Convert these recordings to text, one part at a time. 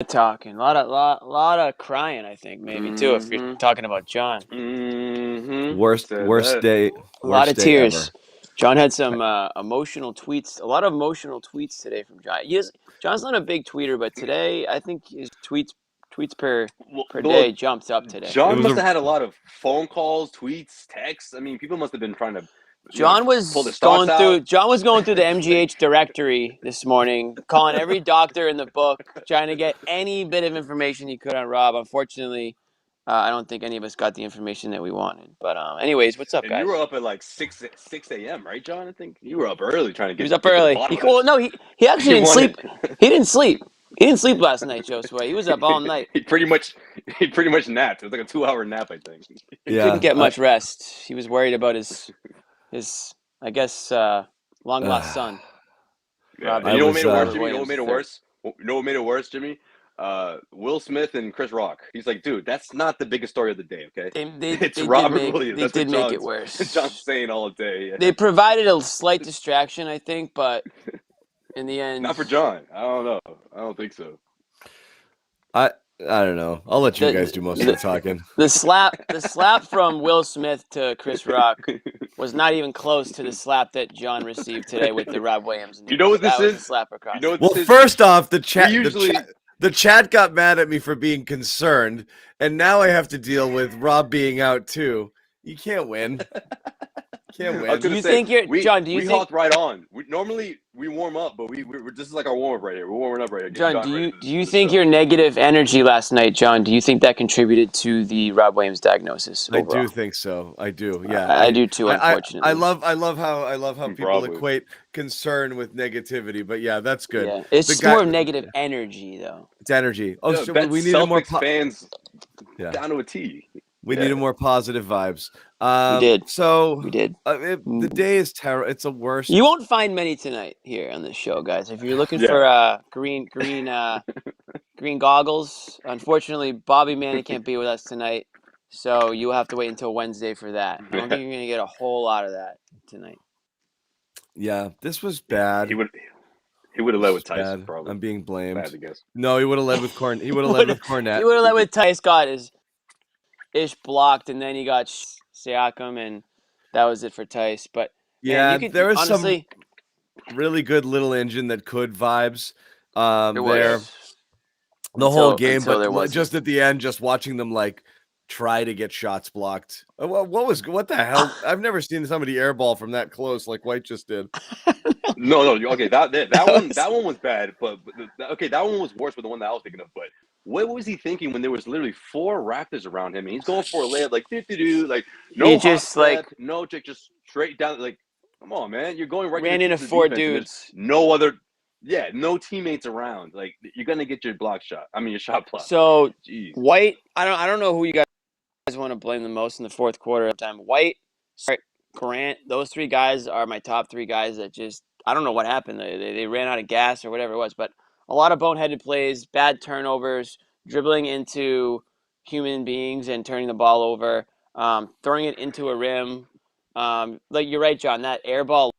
talking, lot of crying. I think maybe too. If you're talking about John, Worst day a lot of tears. ever. John had some emotional tweets. A lot of emotional tweets today from John. John's not a big tweeter, but today I think his tweets per day jumps up today. John must have had a lot of phone calls, tweets, texts. I mean, people must have been trying to. John was going through the MGH directory this morning, calling every doctor in the book, trying to get any bit of information he could on Rob. Unfortunately, I don't think any of us got the information that we wanted. But anyways, what's up, guys? You were up at like 6 a.m., right, John? I think you were up early trying to get. He was up early. He actually didn't sleep. He didn't sleep. He didn't sleep last night, Josue. He was up all night. He pretty much napped. It was like a 2-hour nap, I think. He couldn't get much rest. He was worried about his I guess long lost son. Yeah. You know what made it worse, Jimmy? You know what made it worse, Jimmy? Will Smith and Chris Rock. He's like, dude, that's not the biggest story of the day, okay? It's Robert Williams. They did make it worse. John's saying all day. Yeah. They provided a slight distraction, I think, but in the end, not for John. I don't know. I don't think so. I don't know. I'll let you guys do most of the talking. The slap from Will Smith to Chris Rock was not even close to the slap that John received today with the Rob Williams. You know what this is? Slap across. You know what well, this first off, the chat usually... the chat got mad at me for being concerned, and now I have to deal with Rob being out too. You can't win. Can't win. Do you think we hopped right on. Normally we warm up, but this is like our warm up right here. We're warming up right here. John, do you think your negative energy last night, John? Do you think that contributed to the Rob Williams diagnosis? Overall? I do think so. I do. Yeah, I do too. Unfortunately, I love how people equate concern with negativity. But yeah, that's good. Yeah. It's more of negative energy, though. It's energy. Oh, so we need more fans down to a T. We needed more positive vibes. We did. So we did. The day is terrible. It's the worst. You won't find many tonight here on this show, guys. If you're looking for green goggles, unfortunately, Bobby Manning can't be with us tonight, so you'll have to wait until Wednesday for that. I don't think you're gonna get a whole lot of that tonight. Yeah, this was bad. He would have led with Tyson. Probably. I'm being blamed. Bad to guess. No, he would have led with Corn. He would have led with Cornette. He would have led with Tice. Got his ish blocked, and then he got Siakam, and that was it for Tice. But yeah, there was honestly some really good little engine that could vibes there the whole game, but just at the end, just watching them like try to get shots blocked. What the hell? I've never seen somebody airball from that close like White just did. No. Okay, that one was bad, but that one was worse. But the one that I was thinking of, but. What was he thinking when there was literally 4 Raptors around him? And he's going for a layup, like 50 like no, no chick, just straight down. Like, come on, man, you're going right. Ran into 4 dudes. No teammates around. Like, you're gonna get your your shot blocked. So White, I don't know who you guys want to blame the most in the fourth quarter of time. White, Grant, those 3 guys are my top 3 guys that just I don't know what happened. They ran out of gas or whatever it was, but. A lot of boneheaded plays, bad turnovers, dribbling into human beings and turning the ball over, throwing it into a rim. Like you're right, John, that air ball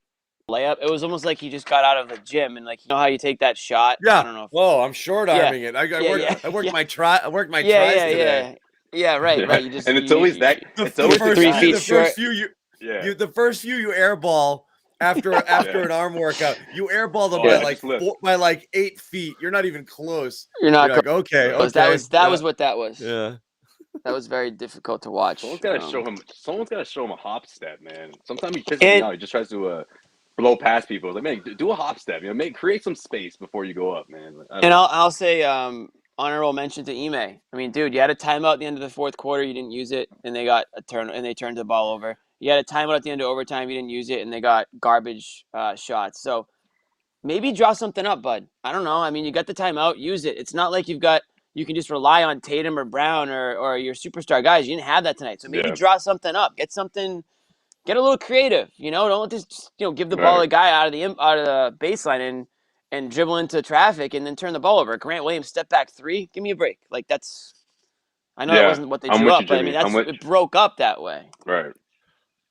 layup, it was almost like he just got out of the gym and like, you know how you take that shot? Yeah. I don't know. I'm short arming it. I worked my tries today. Yeah, right. You just and it's always 3 feet short. The first few you airball. After an arm workout, you airball them by like 8 feet. You're not even close. You're not like, okay. That was what that was. Yeah. That was very difficult to watch. Someone's got to show him a hop step, man. Sometimes he pisses me out. He just tries to blow past people. Like, man, do a hop step. You know, create some space before you go up, man. I'll say honorable mention to Ime. I mean, dude, you had a timeout at the end of the fourth quarter. You didn't use it, and they got a turn, and they turned the ball over. You had a timeout at the end of overtime. You didn't use it, and they got garbage shots. So maybe draw something up, bud. I don't know. I mean, you got the timeout. Use it. It's not like you can just rely on Tatum or Brown or your superstar guys. You didn't have that tonight. So maybe draw something up. Get a little creative. You know, don't just give the ball a guy out of the baseline and dribble into traffic and then turn the ball over. Grant Williams step back 3. Give me a break. Like that's. I know that wasn't what they drew up, but I mean it broke up that way. Right.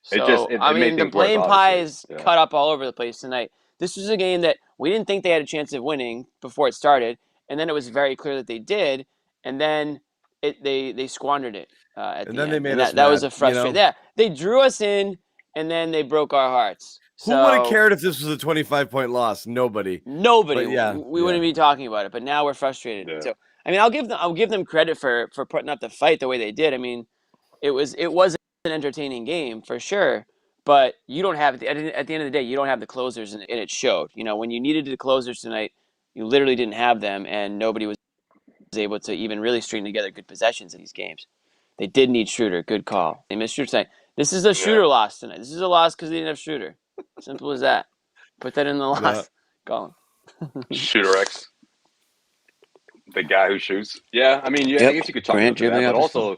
So, the blame pies cut up all over the place tonight. This was a game that we didn't think they had a chance of winning before it started, and then it was very clear that they did, and then they squandered it at the end. They made and us that was a mad, frustrating. Yeah, they drew us in, and then they broke our hearts. Who would have cared if this was a 25-point loss? Nobody. Nobody. But we wouldn't be talking about it. But now we're frustrated. Yeah. So I mean, I'll give them credit for putting up the fight the way they did. I mean, it was an entertaining game for sure. But you don't have at the end of the day, you don't have the closers, and it showed. When you needed the closers tonight, you literally didn't have them, and nobody was able to even really string together good possessions in these games. They did need Schroeder. Good call. They missed Schroeder tonight. This is a Schroeder loss tonight. This is a loss because they didn't have Schroeder. Simple as that. Put that in the loss column. Shooter X. The guy who shoots. Yeah, I mean, I guess you could chalk it up to that, but also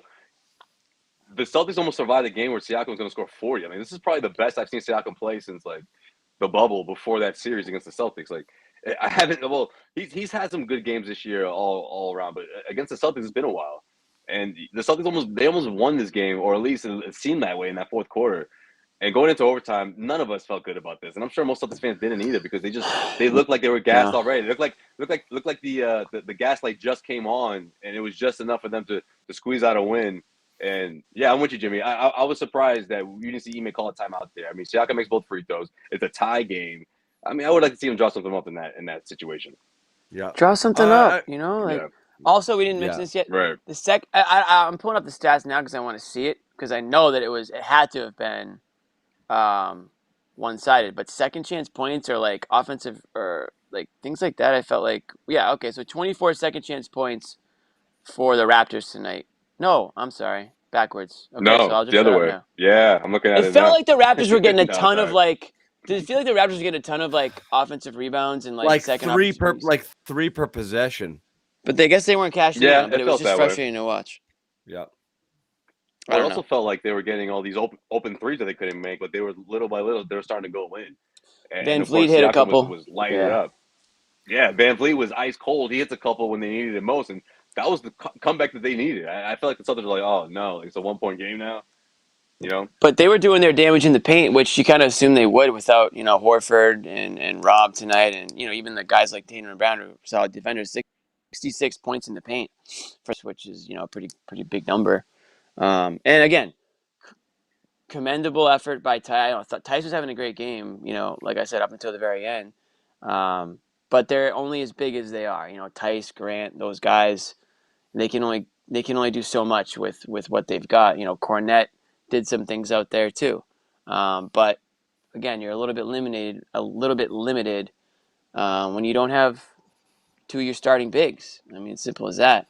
the Celtics almost survived a game where Siakam was going to score 40. I mean, this is probably the best I've seen Siakam play since like the bubble before that series against the Celtics. Like, I haven't. Well, he's had some good games this year all around, but against the Celtics, it's been a while. And the Celtics almost won this game, or at least it seemed that way in that fourth quarter. And going into overtime, none of us felt good about this, and I'm sure most Celtics fans didn't either because they looked like they were gassed already. They looked like the gaslight just came on, and it was just enough for them to squeeze out a win. And yeah, I'm with you, Jimmy. I was surprised that you didn't see Ime call a timeout there. I mean, Siakam makes both free throws. It's a tie game. I mean, I would like to see him draw something up in that situation. Yeah, draw something up. Also, we didn't mention this yet. Right. I'm pulling up the stats now because I want to see it because I know that it had to have been one-sided. But second chance points or like offensive or like things like that, I felt like so 24 second chance points for the Raptors tonight. No, I'm sorry. Backwards. Okay, no, so I'll just the other way. now. Yeah, I'm looking at it. It felt now. like the Raptors were getting a ton of like. Did it feel like the Raptors were getting a ton of like offensive rebounds and like second three per possession? But I guess they weren't cashing in. But it was just frustrating to watch. Yeah. It also felt like they were getting all these open threes that they couldn't make, but they were little by little they were starting to go in. And Van Vliet hit a couple. Was lighting it up. Yeah, Van Vliet was ice cold. He hits a couple when they needed it most, and that was the comeback that they needed. I feel like the Celtics were like, oh no, it's a 1-point game now. But they were doing their damage in the paint, which you kind of assumed they would without Horford and Rob tonight, and even the guys like Tatum and Brown who are solid defenders. 66 points in the paint, which is a pretty big number. And again, commendable effort by Ty. I thought Tice was having a great game. Like I said, up until the very end. But they're only as big as they are. Tice, Grant, those guys, they can only do so much with what they've got. Cornette did some things out there too. But again, you're a little bit limited when you don't have two of your starting bigs. I mean, it's simple as that.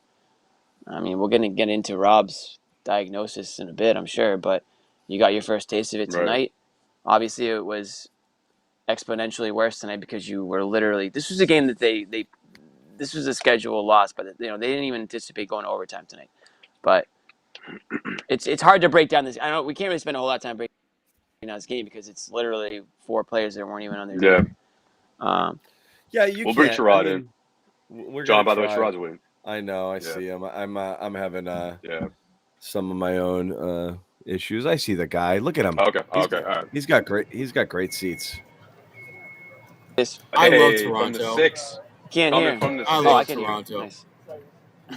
I mean, we're going to get into Rob's diagnosis in a bit, I'm sure, but you got your first taste of it tonight. Right. Obviously, it was exponentially worse tonight because you were literally. This was a game that this was a scheduled loss, but they didn't even anticipate going to overtime tonight. But it's hard to break down this. I know we can't really spend a whole lot of time breaking down this game because it's literally 4 players that weren't even on their team. We'll bring Sherrod in. John, by the way, Sherrod's winning. I know. I see him. I'm having some of my own issues. I see the guy. Look at him. Okay. All right. He's got great seats. I love Toronto. From the 6. Can't hear. I love Toronto. Nice.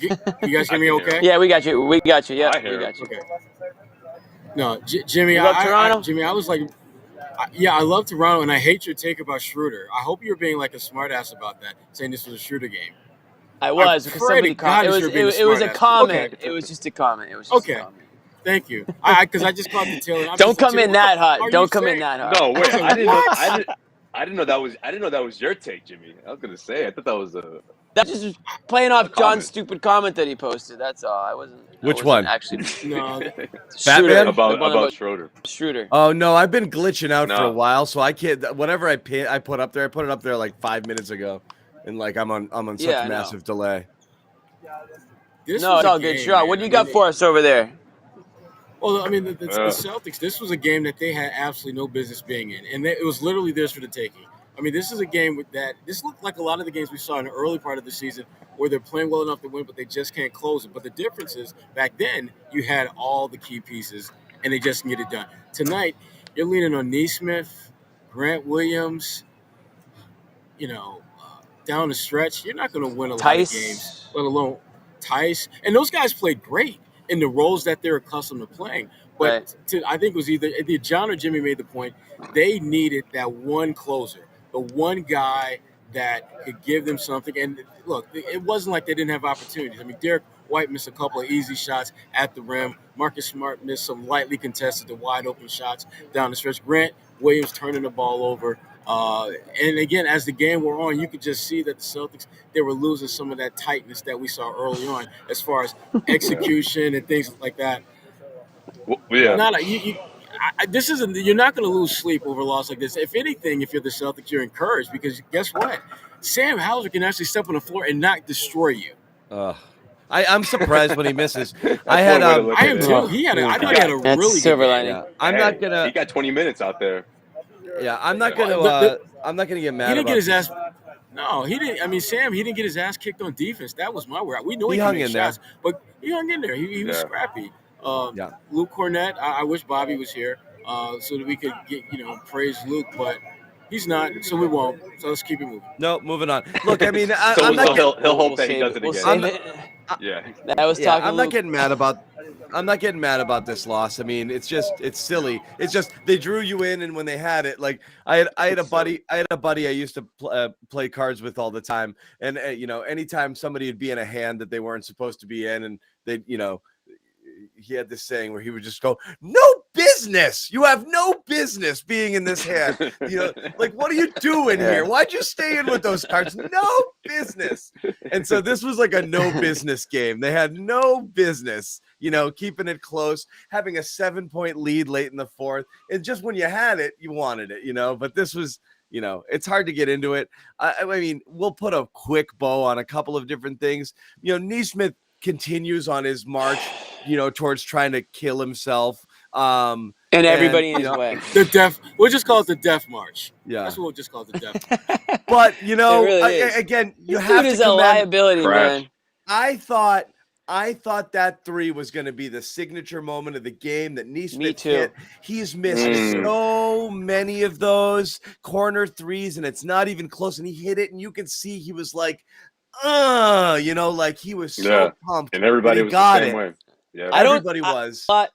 You guys hear me okay? Yeah, we got you. Yeah, we got you. Okay. No, Jimmy, Toronto? I was like, I love Toronto, and I hate your take about Schroeder. I hope you're being like a smartass about that, saying this was a Schroeder game. I was because somebody commented. It was a comment. Okay. It was just a comment. It was just a comment. Thank you. Because I just caught the tail end. Don't come in that hot. Don't come in that hot. No, wait. I didn't know that was your take, Jimmy. I was gonna say. I thought that was a. That just was playing off John's stupid comment that he posted. That's all. I wasn't. Which one? Actually, no. Batman about Schroeder. Schroeder. Oh no, I've been glitching out for a while, so I can't. Whatever I put up there, I put it up there like 5 minutes ago, and like I'm on such a massive delay. It's all good. Sherrod, what do you got for us over there? Well, I mean, the Celtics, this was a game that they had absolutely no business being in. And it was literally theirs for the taking. I mean, this is a game this looked like a lot of the games we saw in the early part of the season where they're playing well enough to win, but they just can't close it. But the difference is, back then, you had all the key pieces, and they just can get it done. Tonight, you're leaning on Nesmith, Grant Williams, down the stretch, you're not going to win a lot of games, let alone Tice. And those guys played great in the roles that they're accustomed to playing. But I think it was either John or Jimmy made the point, they needed that one closer, the one guy that could give them something. And look, it wasn't like they didn't have opportunities. I mean, Derek White missed a couple of easy shots at the rim. Marcus Smart missed some lightly contested to wide open shots down the stretch. Grant Williams turning the ball over. And again, as the game wore on, you could just see that the Celtics, they were losing some of that tightness that we saw early on as far as execution and things like that. Well, yeah. This isn't. You're not going to lose sleep over a loss like this. If anything, if you're the Celtics, you're encouraged because guess what? Sam Hauser can actually step on the floor and not destroy you. I'm surprised when he misses. I am too. He had a really good lining. Yeah. I'm not gonna. He got 20 minutes out there. Yeah, I'm not gonna. I'm not gonna get mad. He didn't get his ass. No, he didn't. I mean, Sam, he didn't get his ass kicked on defense. That was my word. We know he hung in shots, there, but he hung in there. He was scrappy. Luke Cornett. I wish Bobby was here so that we could get praise Luke, but he's not, so we won't. So let's keep it moving. No, moving on. Look, I mean, he'll hope that he does it again. I'm not getting mad about. I'm not getting mad about this loss. I mean, it's silly. It's just they drew you in, and when they had it, like I had a buddy I used to play cards with all the time, and anytime somebody would be in a hand that they weren't supposed to be in, and they he had this saying where he would just go, "No business. You have no business being in this hand. Like, what are you doing here? Why'd you stay in with those cards? No business." And so this was like a no business game. They had no business, keeping it close, having a 7-point lead late in the fourth. And just when you had it, you wanted it, but this was, it's hard to get into it. I mean, we'll put a quick bow on a couple of different things. Nesmith continues on his march, towards trying to kill himself. And everybody in his way. We'll just call it the death march. Yeah. That's what we'll just call it, the death march. But, again, you have to is a liability, man. I thought that three was going to be the signature moment of the game that Nesmith hit. He's missed so many of those corner threes, and it's not even close. And he hit it, and you can see he was like, like he was so pumped. And everybody was the same way. Yeah, everybody was. I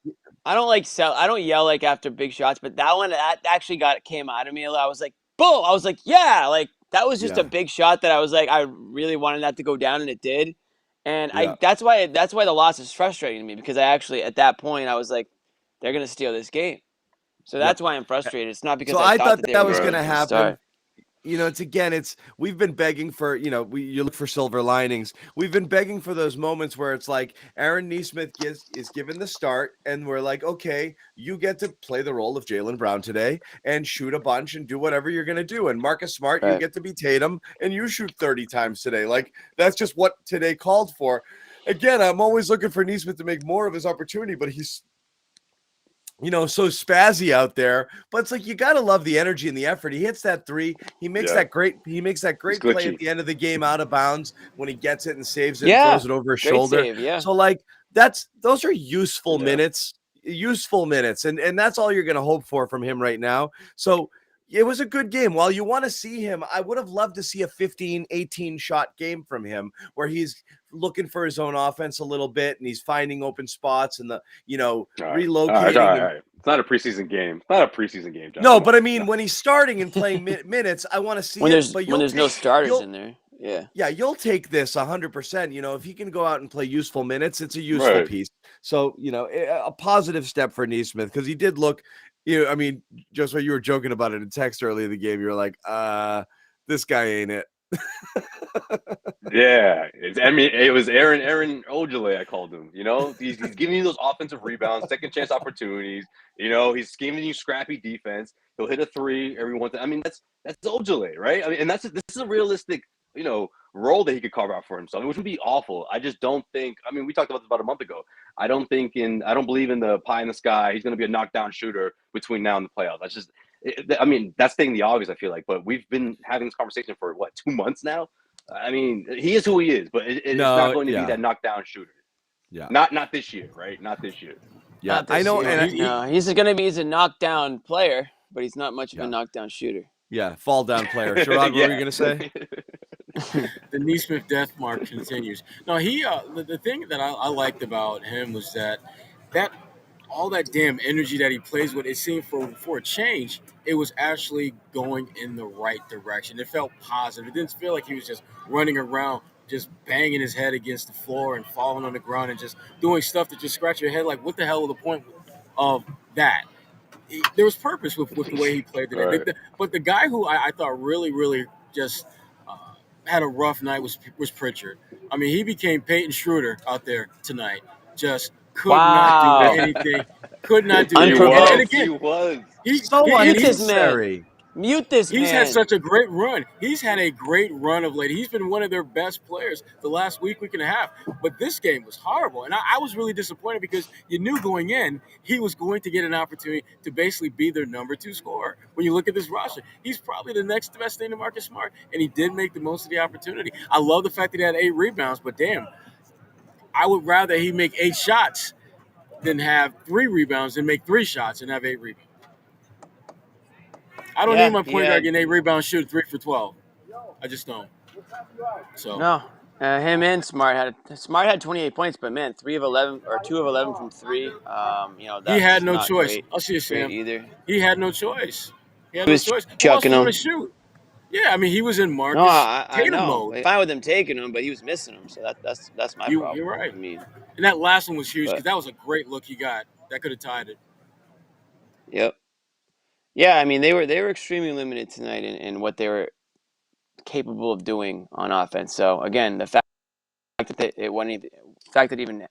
don't yell like after big shots, but that one that actually came out of me a little. I was like, boom! I was like, yeah, like that was just a big shot that I was like, I really wanted that to go down, and it did. And that's why the loss is frustrating to me, because I actually at that point I was like, they're gonna steal this game. So that's why I'm frustrated. It's not because I thought that was gonna happen. We've been begging for, you look for silver linings. We've been begging for those moments where it's like Aaron Nesmith is given the start, and we're like, okay, you get to play the role of Jaylen Brown today and shoot a bunch and do whatever you're going to do. And Marcus Smart, you get to be Tatum and you shoot 30 times today. Like, that's just what today called for. Again, I'm always looking for Nesmith to make more of his opportunity, but he's so spazzy out there, but it's like, you got to love the energy and the effort. He hits that three. He makes that great play at the end of the game out of bounds when he gets it and saves it and throws it over his shoulder. Save, So like those are useful minutes. And that's all you're going to hope for from him right now. So it was a good game. While you want to see him, I would have loved to see a 15, 18 shot game from him where he's looking for his own offense a little bit and he's finding open spots and relocating. All right. It's not a preseason game. John. No, but I mean, when he's starting and playing minutes, I want to see when there's no starters in there. Yeah, you'll take this 100%. If he can go out and play useful minutes, it's a useful piece. So, a positive step for Nesmith, because he did look. I mean, just what you were joking about it in text early in the game, you were like, this guy ain't it. It was Aaron Ojale, I called him. He's giving you those offensive rebounds, second chance opportunities. He's giving you scrappy defense. He'll hit a three every once. I mean, that's Ojale, right? I mean, and this is a realistic, role that he could carve out for himself, which would be awful. I just don't think. I mean, we talked about this about a month ago. I don't believe in the pie in the sky. He's going to be a knockdown shooter between now and the playoffs. That's just. That's stating the obvious, I feel like, but we've been having this conversation for 2 months now. I mean, he is who he is, but it's not going to be that knockdown shooter. Yeah, not this year, right? Not this year. Yeah, I know. He's a knockdown player, but he's not much of a knockdown shooter. Yeah, fall down player. Sherrod, what were you going to say? The Neesmith death mark continues. No, he the thing that I liked about him was that all that damn energy that he plays with, it seemed for a change, it was actually going in the right direction. It felt positive. It didn't feel like he was just running around, just banging his head against the floor and falling on the ground and just doing stuff to just scratch your head. Like, what the hell was the point of that? There was purpose with the way he played today. Right. But the guy who I thought really just had a rough night was Pritchard. I mean, he became Peyton Schroeder out there tonight. Just could not do anything. Could not do anything. And again, he was. Mute this man. Mute this man. He's had such a great run. He's had a great run of late. He's been one of their best players the last week and a half. But this game was horrible. And I was really disappointed because you knew going in he was going to get an opportunity to basically be their number 2 scorer. When you look at this roster, he's probably the next best thing to Marcus Smart. And he did make the most of the opportunity. I love the fact that he had 8 rebounds, but damn, I would rather he make 8 shots than have 3 rebounds and make 3 shots and have 8 rebounds. I don't need my point guard getting 8 rebounds, shooting 3 for 12. I just don't. So no, him and Smart had 28 points, but man, 2 of 11 from 3. He had no choice. I'll see you, Sam. Either he had no choice. He was choice. chucking him. Shoot. Yeah, I mean he was in Marcus Tatum mode. Fine with him taking him, but he was missing him. So that's my problem. You're right. I mean, and that last one was huge because that was a great look he got. That could have tied it. Yep. Yeah, I mean they were extremely limited tonight in what they were capable of doing on offense. So again, the fact that it even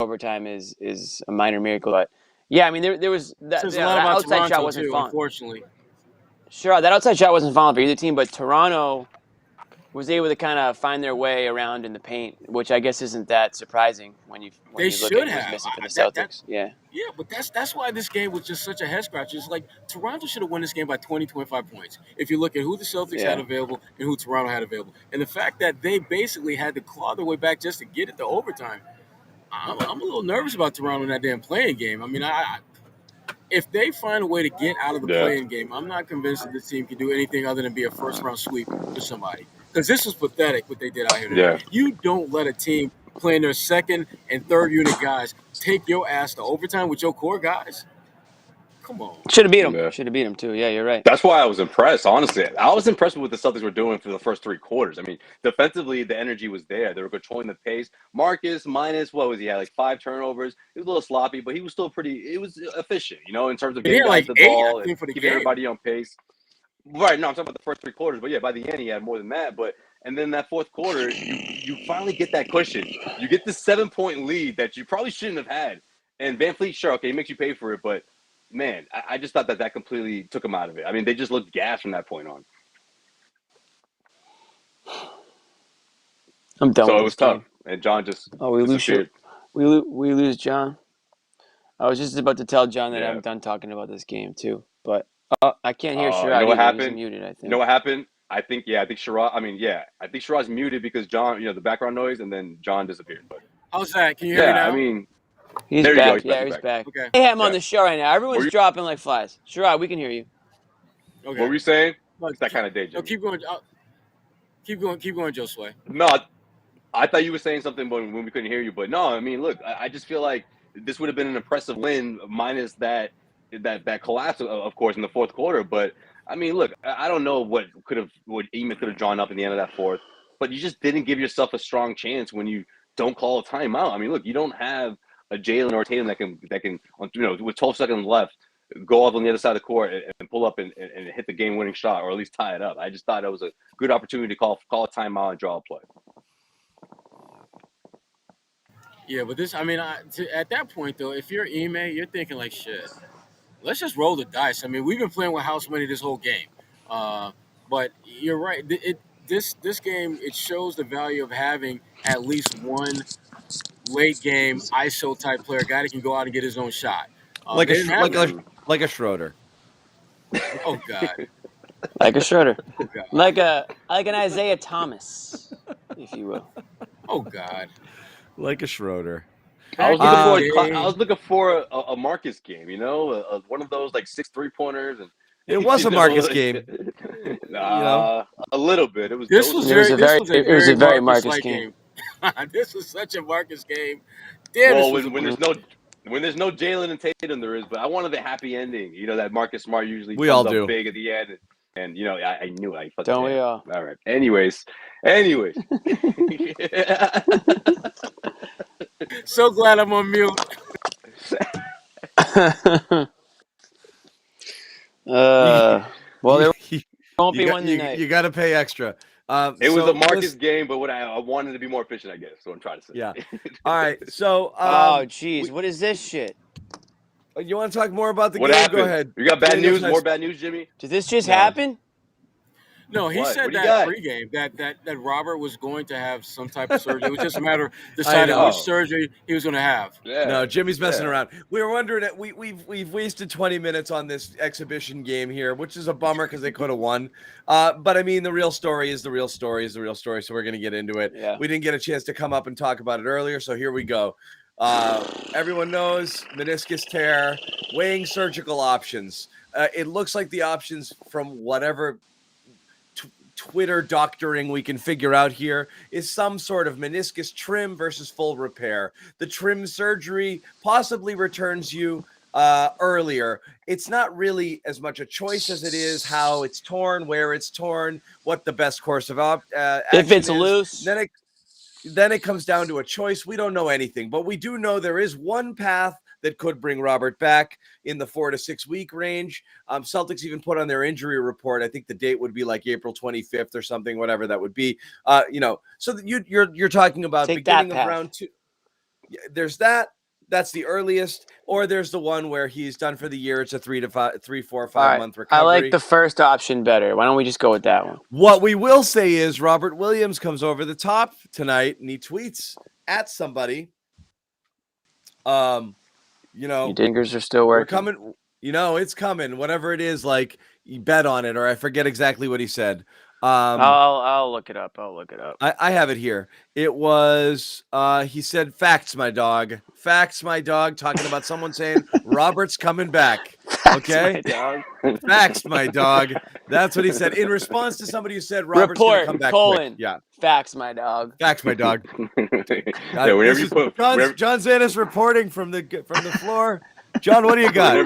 overtime is a minor miracle. But yeah, I mean there was that outside shot wasn't falling. Unfortunately, sure, that outside shot wasn't falling for either team, but Toronto was able to kind of find their way around in the paint, which I guess isn't that surprising when you look at who's missing for the Celtics. Yeah, but that's why this game was just such a head scratcher. It's like Toronto should have won this game by 20, 25 points. If you look at who the Celtics had available and who Toronto had available, and the fact that they basically had to claw their way back just to get it to overtime, I'm a little nervous about Toronto in that damn playing game. I mean, if they find a way to get out of the playing game, I'm not convinced that this team can do anything other than be a first-round sweep for somebody. Because this was pathetic what they did out here today. You don't let a team playing their second and third unit guys take your ass to overtime with your core guys. Come on. Should have beat them. Should have beat them too. Yeah, you're right. That's why I was impressed, honestly. I was impressed with what the Celtics were doing for the first 3 quarters. I mean, defensively, the energy was there. They were controlling the pace. Marcus, minus, what was he? Had like 5 turnovers. He was a little sloppy, but he was still it was efficient, in terms of getting the ball and keeping everybody on pace. Right, no, I'm talking about the first 3 quarters, but yeah, by the end he had more than that. And then that fourth quarter, you finally get that cushion. You get the 7-point lead that you probably shouldn't have had. And Van Fleet, sure, okay, he makes you pay for it, but man, I just thought that completely took him out of it. I mean, they just looked gassed from that point on. I'm done. So it was tough, and John just we lose John. I was just about to tell John that I'm done talking about this game too, but I can't hear Sherrod. You know what happened? He's muted, I think. You know what happened? I think Sherrod. I think Sherrod's muted because John, the background noise, and then John disappeared. But how's that? Can you hear me now? I mean, he's back. He's back. Okay. They have him on the show right now. Everyone's dropping like flies. Sherrod, we can hear you. Okay. What were you saying? It's that kind of day, Jimmy. No, keep going. Keep going, Josue. No, I thought you were saying something when we couldn't hear you, but no. I mean, look, I just feel like this would have been an impressive win, minus that collapse, of course, in the fourth quarter. But I mean, look, I don't know what Ema could have drawn up in the end of that fourth, but you just didn't give yourself a strong chance when you don't call a timeout. I mean, look, you don't have a Jalen or Tatum that can with 12 seconds left, go up on the other side of the court and pull up and hit the game-winning shot, or at least tie it up. I just thought it was a good opportunity to call a timeout and draw a play. Yeah, but this, I mean, at that point, though, if you're Ime, you're thinking like, shit, let's just roll the dice. I mean, we've been playing with house money this whole game. But you're right. This game, it shows the value of having at least one late game ISO type player, guy that can go out and get his own shot. Like a Schroeder. Oh God. Like a Schroeder. Oh God. Like an Isaiah Thomas, if you will. Oh God. Like a Schroeder. I was looking for a Marcus game, one of those like 6 3-pointers, and It was a Marcus game. Nah, a little bit. It was. It was a very Marcus game. This was such a Marcus game. Damn, well, when there's no Jalen and Tatum, there is. But I wanted the happy ending. That Marcus Smart usually comes up big at the end, and I knew it. Don't we all? All right. Anyways. So glad I'm on mute. Well, there won't be one tonight. You got to pay extra. It was a Marcus game, but what I wanted to be more efficient, I guess. So I'm trying to say. Yeah. All right. So. Oh, geez, what is this shit? You want to talk more about the what game? Happened? Go ahead. You got bad news? More bad news, Jimmy? Did this just happen? No, he said that pregame that Robert was going to have some type of surgery. It was just a matter of deciding which surgery he was going to have. Yeah. No, Jimmy's messing around. We were wondering that we've wasted 20 minutes on this exhibition game here, which is a bummer because they could have won. But I mean, the real story is the real story is the real story. So we're going to get into it. Yeah. We didn't get a chance to come up and talk about it earlier, so here we go. Everyone knows meniscus tear, weighing surgical options. It looks like the options from whatever Twitter doctoring we can figure out here is some sort of meniscus trim versus full repair. The trim surgery possibly returns you earlier. It's not really as much a choice as it is how it's torn, where it's torn, what the best course of action if it's is. loose, then it comes down to a choice. We don't know anything, but we do know there is one path that could bring Robert back in the 4 to 6 week range. Celtics even put on their injury report. I think the date would be like April 25th or something, whatever that would be. So you're talking about beginning of round 2. There's that. That's the earliest, or there's the one where he's done for the year. It's a 3, 4, 5 month recovery. I like the first option better. Why don't we just go with that one? What we will say is Robert Williams comes over the top tonight and he tweets at somebody. Your fingers are still working. We're coming. It's coming. Whatever it is, like you bet on it, or I forget exactly what he said. I'll look it up. I have it here. It was he said, "Facts, my dog. Facts, my dog." Talking about someone saying Robert's coming back. Okay, facts, my dog. That's what he said in response to somebody who said Robert's going to come back quick. Yeah, facts, my dog. Facts, my dog. John Zannis reporting from the floor. John, what do you got?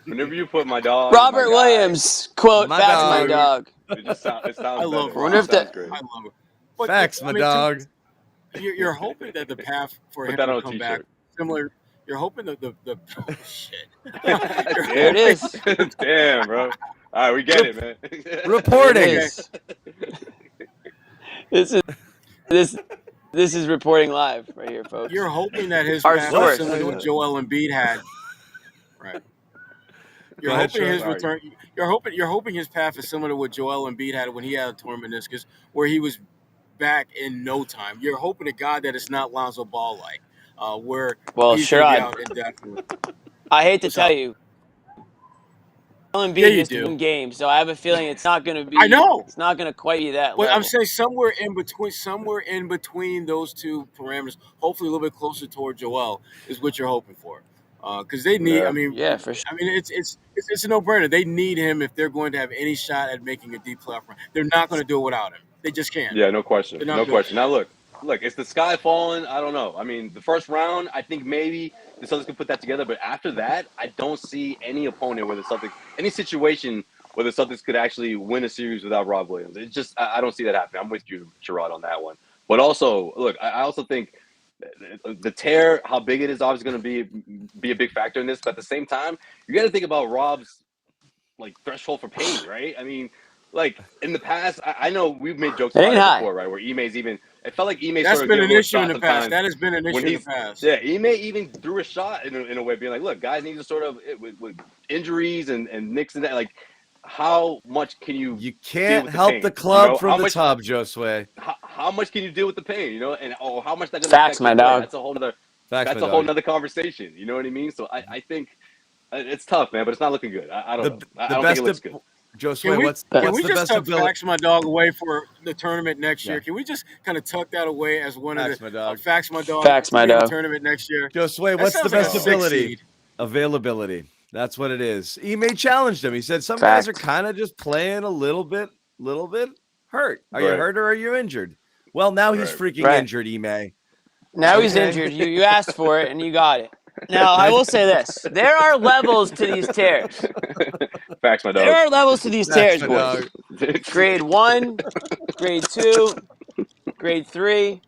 Whenever you put my dog, Robert Williams quote, "Facts, my dog." It sounds. I love it. I love it. But, facts, my dog. You're hoping that the path for him to come back similar. You're hoping that the shit. There it is. Damn, bro. All right, we get it, man. Reporting. This is reporting live right here, folks. You're hoping that his path is similar to what Joel Embiid had. Right. You're hoping his return. You're hoping his path is similar to what Joel Embiid had when he had a torn meniscus, where he was back in no time. You're hoping to God that it's not Lonzo Ball like, where he's out indefinitely. I hate to tell you, Joel Embiid missed one game, so I have a feeling it's not going to be. I know it's not going to quite be that. But level. I'm saying somewhere in between those two parameters, hopefully a little bit closer toward Joel, is what you're hoping for. Because they need, for sure. I mean, it's a no-brainer. They need him if they're going to have any shot at making a deep playoff run. They're not going to do it without him. They just can't. Yeah, no question. No question. Now look, it's the sky falling. I don't know. I mean, the first round, I think maybe the Celtics can put that together, but after that, I don't see any opponent where the Celtics, any situation where the Celtics could actually win a series without Rob Williams. It's just, I don't see that happening. I'm with you, Sherrod, on that one. But also, look, I also think the tear, how big it is, obviously going to be a big factor in this. But at the same time, you got to think about Rob's threshold for pain, right? I mean, in the past, I know we've made jokes about it before, right? Where Ime's even, it felt like Ime that's been an issue in the past. That has been an issue in the past. Yeah, Ime even threw a shot in a way, being like, look, guys need to sort of with injuries and nicks and that, how much can you? You can't help the club from the top, Josue. How much can you deal with the pain? And how much that facts, my dog. That's a whole nother. That's a whole nother conversation. You know what I mean? So I think it's tough, man, but it's not looking good. I don't know. I don't think it looks good. Josue, what's can the we just best tuck ability? Facts My Dog away for the tournament next year? Can we just kind of tuck that away as one Facts of the My Dog. Facts My Dog? Facts My Dog. Tournament next year. Josue, what's the best ability? Availability. That's what it is. Ime challenged him. He said some guys are kind of just playing a little bit hurt. Are you hurt or are you injured? Well, now he's freaking injured, Ime. Now he's injured. You asked for it and you got it. Now, I will say this. There are levels to these tears. Facts, my dog. There are levels to these tears, boys. Grade 1, grade 2, grade 3.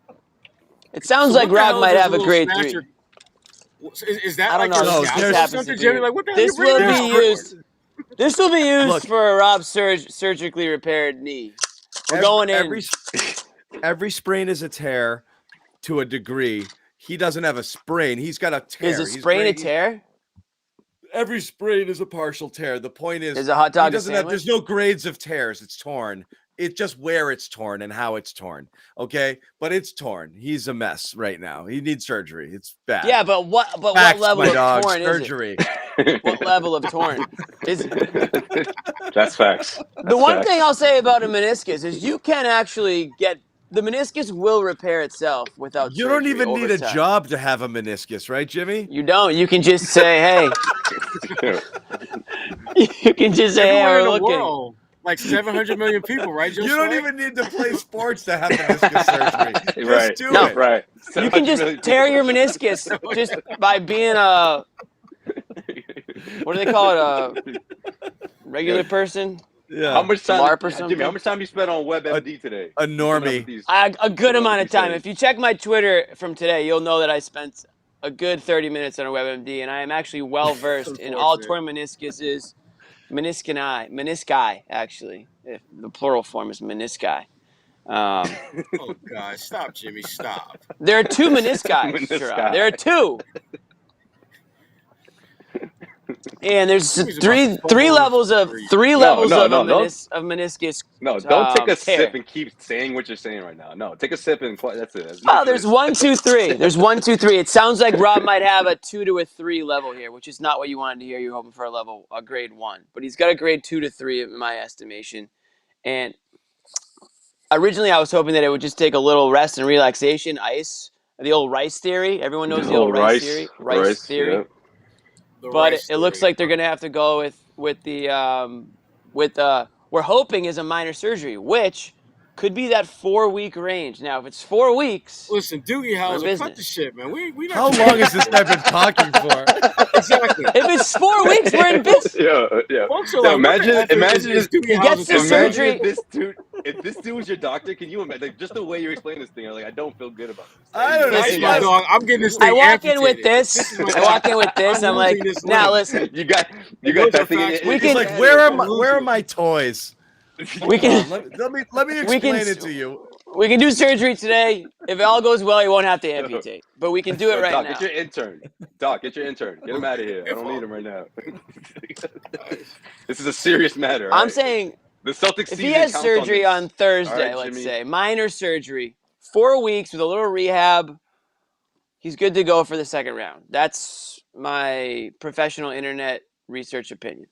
It sounds like Rob might have a grade 3. Is that I don't know. Like, what the hell This will be used for a Rob surgically repaired knee. We're going in. Every sprain is a tear to a degree. He doesn't have a sprain. He's got a tear. Is a sprain a tear? Every sprain is a partial tear. The point is a hot dog sandwich? There's no grades of tears. It's torn. It's just where it's torn and how it's torn. Okay, but it's torn. He's a mess right now. He needs surgery. It's bad. Yeah, but what level of torn surgery. Is it? What level of torn is it? That's facts. The one thing I'll say about a meniscus is you can actually get the meniscus will repair itself without surgery. You don't even need a job to have a meniscus, right, Jimmy? You don't. You can just say, hey. You can just say, hey, we're looking. World, like 700 million people, right, Josue? You don't even need to play sports to have meniscus surgery. Just do it. Right. You can just tear your meniscus just by being a, what do they call it, a regular person? Yeah. How much time, Jimmy, how much time you spent on WebMD today? A normie. A good amount of time. If you check my Twitter from today, you'll know that I spent a good 30 minutes on a WebMD, and I am actually well versed in all torn meniscuses, menisci, actually. If the plural form is menisci. Oh God! Stop, Jimmy! Stop. There are two menisci. There are two. And there's three levels of meniscus. No, don't take a sip and keep saying what you're saying right now. No, take a sip and that's it. There's 1, 2, 3. There's 1, 2, 3. It sounds like Rob might have a 2 to a 3 level here, which is not what you wanted to hear. You're hoping for a grade 1, but he's got a grade 2 to 3 in my estimation. And originally, I was hoping that it would just take a little rest and relaxation, ice, the old rice theory. Everyone knows the old rice theory. Rice theory. Yeah. But it looks like they're going to have to go with we're hoping is a minor surgery, which could be that 4-week range. Now, if it's 4 weeks, listen, Doogie Howser, cut the shit, man. We How long has this guy been talking for? Exactly. If it's 4 weeks, we're in business. Yeah. Imagine he gets the surgery. If this dude was your doctor, can you imagine? Like, just the way you explain this thing, I don't feel good about this. I don't know. Dog, I'm getting this thing I walk amputated. in with this. I'm like, now listen. You got that thing in We can, like, where are my toys? We can. Let me explain it to you. We can do surgery today. If it all goes well, you won't have to amputate. But we can do it right Doc, now. Get your intern. Doc, get your intern. Get him out of here. I don't need him right now. This is a serious matter. I'm saying the Celtics. If he has surgery on Thursday, let's say, minor surgery, 4 weeks with a little rehab, he's good to go for the second round. That's my professional internet research opinion.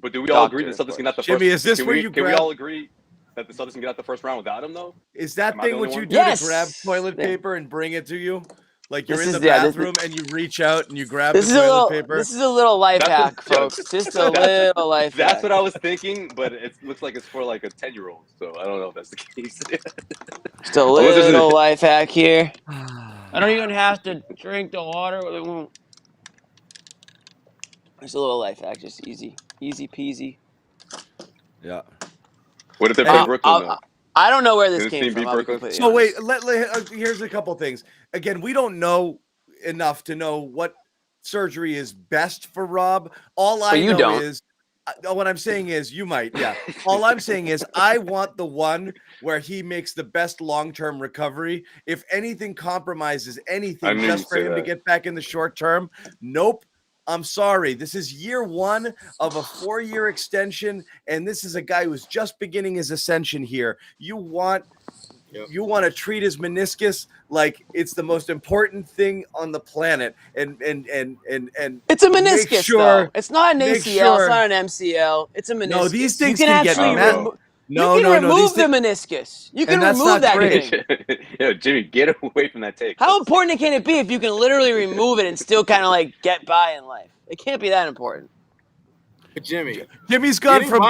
But do we all agree that the Celtics can get out the first? Jimmy, is this where you can we all agree that the Celtics can get out the first round without him, though? Is that thing what you do to grab toilet paper and bring it to you? Like you're in the bathroom and you reach out and you grab the toilet paper? This is a little life hack, folks. Just a little life hack. That's what I was thinking, but it looks like it's for like a 10-year-old. So I don't know if that's the case. Just a little life hack here. I don't even have to drink the water. Just a little life hack. Just easy peasy. Yeah. What if they're from Brooklyn, though? I don't know where this came from. So wait, here's a couple things. Again, we don't know enough to know what surgery is best for Rob. All I know is, what I'm saying is, you might, yeah. All I'm saying is, I want the one where he makes the best long-term recovery. If anything compromises anything just for him to get back in the short term, nope. I'm sorry. This is year 1 of a 4-year extension, and this is a guy who's just beginning his ascension here. You want to treat his meniscus like it's the most important thing on the planet, and it's a meniscus. Though. It's not an ACL. It's not an MCL. It's a meniscus. No, these things can get remove the meniscus. You can remove that thing. Yo, Jimmy, get away from that take. How important can it be if you can literally remove it and still kind of like get by in life? It can't be that important. Jimmy's gone from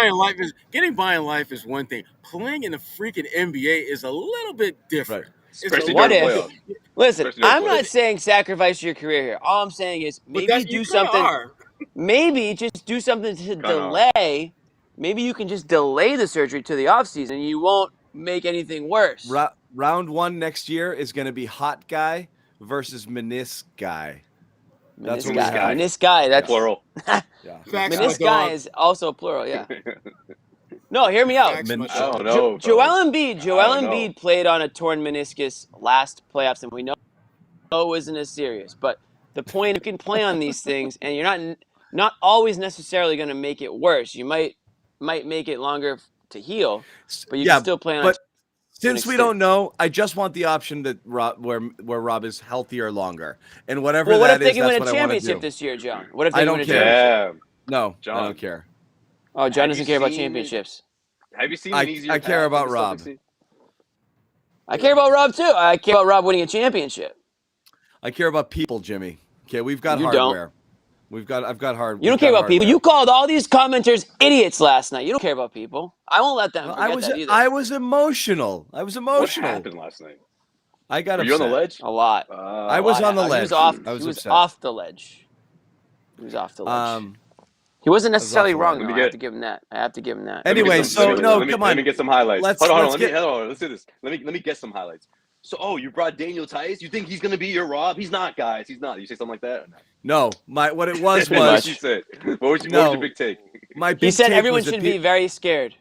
getting by in life is one thing. Playing in the freaking NBA is a little bit different. Right. Especially what during if? the playoffs. Listen, I'm not saying sacrifice your career here. All I'm saying is maybe do something. Maybe just do something to delay. Maybe you can just delay the surgery to the offseason and you won't make anything worse. Round 1 next year is going to be hot guy versus menisc guy. That's what we have. Menisc guy. That's plural. Yeah. Menisc guy is also plural. Yeah. No, hear me out. Joel Embiid played on a torn meniscus last playoffs, and we know it wasn't as serious. But the point, you can play on these things, and you're not always necessarily going to make it worse. You might make it longer to heal, but you can still play on. Since we don't know, I just want the option that where Rob is healthier longer, and whatever what that if they is, can that's win a what I want to championship do. this year, John? What if they win a championship? No, John. I don't care. Oh, John doesn't care about championships. Have you seen an easier I care about Rob. I care about Rob too. I care about Rob winning a championship. I care about people, Jimmy. Okay, we've got hardware. I've got hardware. You don't care about people. You called all these commenters idiots last night. You don't care about people. I won't let them forget that either. I was emotional. What happened last night? I got upset. You on the ledge? A lot. I was on the ledge. He was off the ledge. He was off the ledge. He wasn't necessarily wrong, though. I have to give him that. Anyway, come on. Let me get some highlights. Hold on. Let's do this. Let me get some highlights. So, you brought Daniel Tice? You think he's going to be your Rob? He's not, guys. He's not. You say something like that? No. What it was what was. You said? What was your big take? He said everyone should be very scared.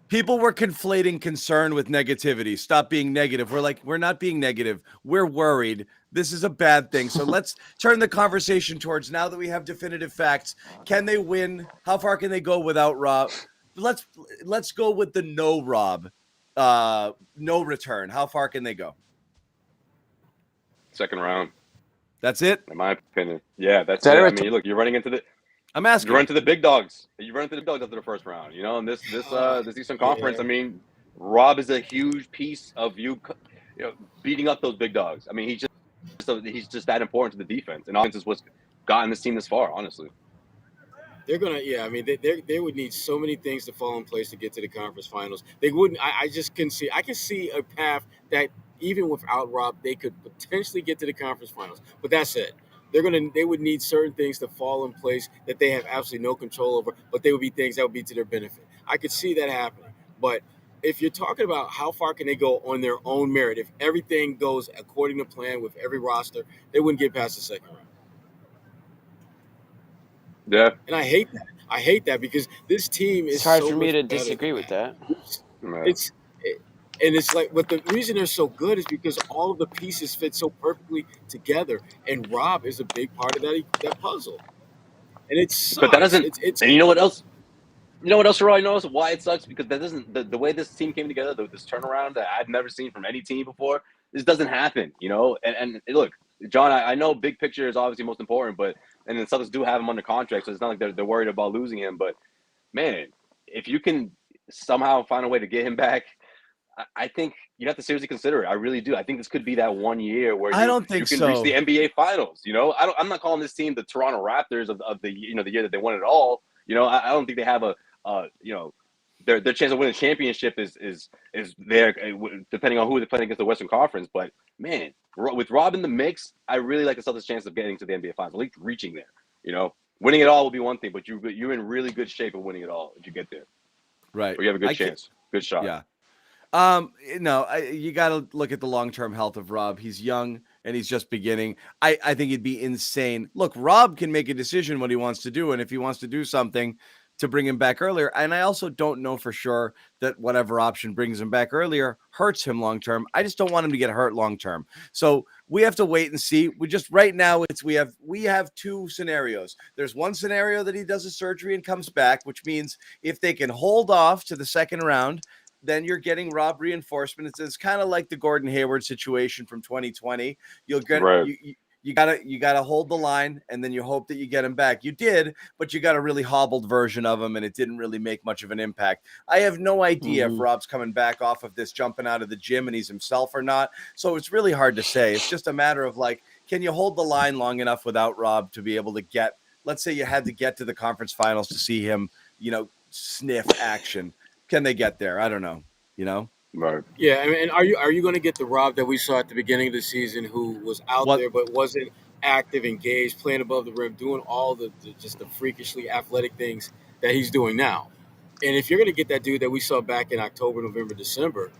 People were conflating concern with negativity. Stop being negative. We're not being negative. We're worried. This is a bad thing. So let's turn the conversation towards, now that we have definitive facts, can they win? How far can they go without Rob? Let's go with the no Rob. No return. How far can they go? Second round. That's it? In my opinion. Yeah, that's it. I mean, look, you're running into the I'm asking. You run into the big dogs. You run into the big dogs after the first round. And this Eastern Conference, I mean, Rob is a huge piece of you beating up those big dogs. I mean, he's just that important to the defense, and offense is what's gotten this team this far, honestly. They're gonna, I mean, they would need so many things to fall in place to get to the conference finals. They wouldn't. I just can see. I can see a path that even without Rob, they could potentially get to the conference finals. But that's it. They would need certain things to fall in place that they have absolutely no control over. But they would be things that would be to their benefit. I could see that happening. But if you're talking about how far can they go on their own merit, if everything goes according to plan with every roster, they wouldn't get past the second round. Yeah. And I hate that because this team is. It's hard for me to disagree with that. It's like, but the reason they're so good is because all of the pieces fit so perfectly together, and Rob is a big part of that puzzle. And it sucks. But that doesn't. And you know what else? You know what else, Roy? You know why it sucks? Because that doesn't. The way this team came together, this turnaround that I've never seen from any team before. This doesn't happen, And look, John, I know big picture is obviously most important, but and the Celtics do have him under contract, so it's not like they're worried about losing him. But man, if you can somehow find a way to get him back, I think you have to seriously consider it. I really do. I think this could be that 1 year where you can reach the NBA Finals. I'm not calling this team the Toronto Raptors of the the year that they won it all. I don't think they have their chance of winning a championship is there depending on who they're playing against the Western Conference. But man, with Rob in the mix, I really like the Celtics' chance of getting to the NBA Finals, at least reaching there. Winning it all will be one thing, but you're in really good shape of winning it all if you get there. Right. Or you have a good chance, good shot. Yeah. You got to look at the long-term health of Rob. He's young and he's just beginning. I think it'd be insane. Look, Rob can make a decision what he wants to do, and if he wants to do something to bring him back earlier, and I also don't know for sure that whatever option brings him back earlier hurts him long-term. I just don't want him to get hurt long-term. So we have to wait and see. Right now we have two scenarios. There's one scenario that he does a surgery and comes back, which means if they can hold off to the second round, then you're getting Rob reinforcement. It's kind of like the Gordon Hayward situation from 2020. You'll get you gotta hold the line, and then you hope that you get him back. You did, but you got a really hobbled version of him, and it didn't really make much of an impact. I have no idea if Rob's coming back off of this jumping out of the gym and he's himself or not. So it's really hard to say. It's just a matter of can you hold the line long enough without Rob to be able to get let's say you had to get to the conference finals to see him, sniff action. Can they get there? I don't know. Right. Yeah, I mean, are you going to get the Rob that we saw at the beginning of the season, who was out there but wasn't active, engaged, playing above the rim, doing all the just the freakishly athletic things that he's doing now? And if you're going to get that dude that we saw back in October, November, December,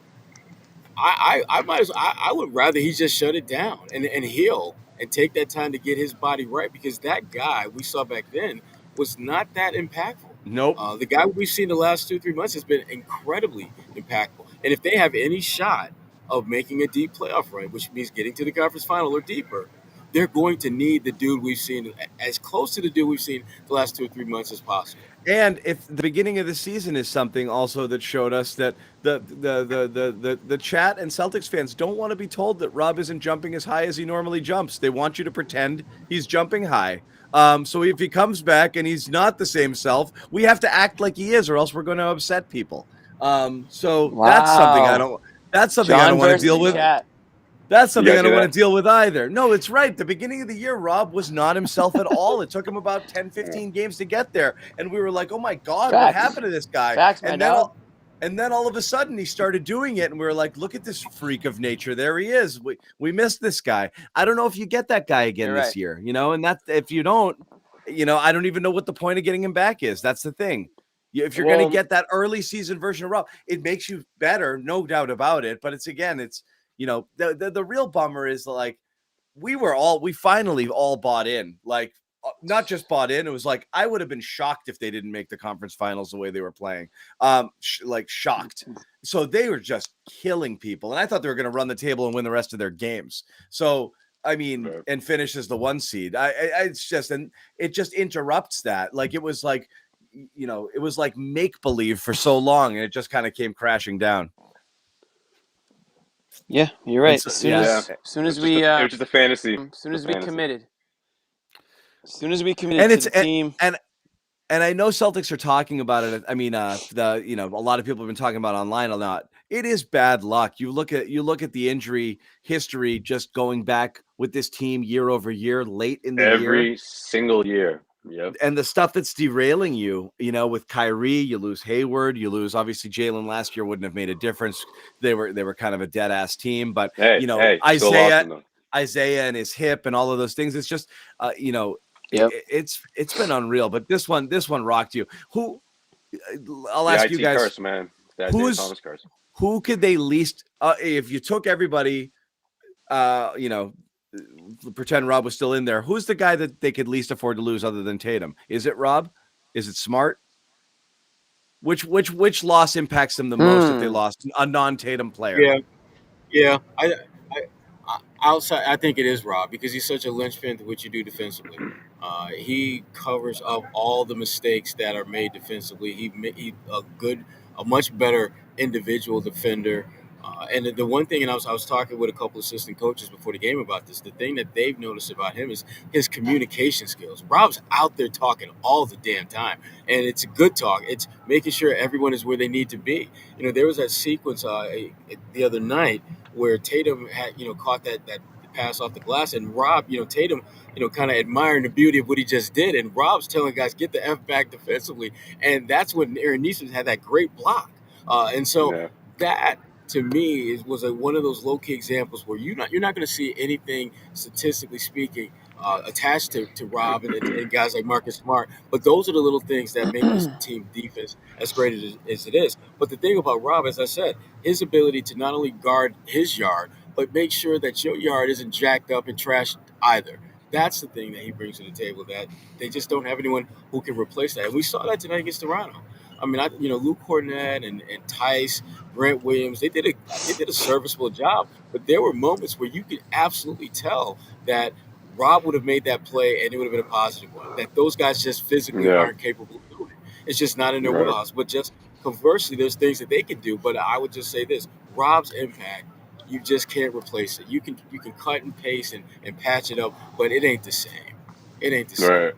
I would rather he just shut it down and heal and take that time to get his body right, because that guy we saw back then was not that impactful. Nope. The guy we've seen the last 2-3 months has been incredibly impactful. And if they have any shot of making a deep playoff run, which means getting to the conference final or deeper, they're going to need the dude we've seen, as close to the dude we've seen the last 2 or 3 months as possible. And if the beginning of the season is something also that showed us that the chat and Celtics fans don't want to be told that Rob isn't jumping as high as he normally jumps. They want you to pretend he's jumping high. So if he comes back and he's not the same self, we have to act like he is, or else we're going to upset people. So wow. That's something I don't. That's something I don't want to deal with. Chat. That's something I don't want to deal with either. No, it's right. The beginning of the year, Rob was not himself at all. It took him about 10, 15 games to get there. And we were like, oh, my God, Facts. What happened to this guy? Facts, and then all of a sudden he started doing it. And we were like, look at this freak of nature. There he is. We missed this guy. I don't know if you get that guy again this year, and that if you don't, I don't even know what the point of getting him back is. That's the thing. If you're going to get that early season version of Rob, it makes you better, no doubt about it. But it's the real bummer is like we finally all bought in, like not just bought in. It was like, I would have been shocked if they didn't make the conference finals the way they were playing, shocked. So they were just killing people. And I thought they were going to run the table and win the rest of their games. So, I mean, and finish as the 1 seed. It just interrupts that. Like, it was like, it was like make believe for so long. And it just kind of came crashing down. Yeah, you're right. As soon as we it was just a fantasy. As soon as we committed to the team. And I know Celtics are talking about it. I mean, a lot of people have been talking about online a lot. It is bad luck. You look at the injury history just going back with this team year over year, late in the year. Every single year. Yep. And the stuff that's derailing you, with Kyrie, you lose Hayward, you lose, obviously Jalen last year wouldn't have made a difference. They were kind of a dead ass team, but Isaiah and his hip and all of those things. It's just, it's been unreal, but this one rocked you. Who, I'll ask you guys, curse, man. Thomas curse. Who could they least, if you took everybody, pretend Rob was still in there, who's the guy that they could least afford to lose other than Tatum? Is it Rob? Is it Smart? Which loss impacts them the most if they lost a non-Tatum player? Yeah. I think it is Rob, because he's such a linchpin to what you do defensively. He covers up all the mistakes that are made defensively. He a much better individual defender. And the one thing, and I was talking with a couple assistant coaches before the game about this, the thing that they've noticed about him is his communication skills. Rob's out there talking all the damn time, and it's a good talk. It's making sure everyone is where they need to be. There was that sequence the other night where Tatum had, caught that pass off the glass, and Rob, Tatum, kind of admiring the beauty of what he just did, and Rob's telling guys, get the F back defensively, and that's when Aaron Neesmith had that great block. And so that, to me, was one of those low-key examples where you're not going to see anything, statistically speaking, attached to Rob and guys like Marcus Smart. But those are the little things that make this team defense as great as it is. But the thing about Rob, as I said, his ability to not only guard his yard, but make sure that your yard isn't jacked up and trashed either. That's the thing that he brings to the table, that they just don't have anyone who can replace that. And we saw that tonight against Toronto. I mean, Luke Cornett and Tice, Grant Williams, they did a serviceable job. But there were moments where you could absolutely tell that Rob would have made that play and it would have been a positive one, that those guys just physically aren't capable of doing it. It's just not in their wheelhouse. But just conversely, there's things that they can do. But I would just say this, Rob's impact, you just can't replace it. You can cut and paste and patch it up, but it ain't the same. It ain't the same. Right.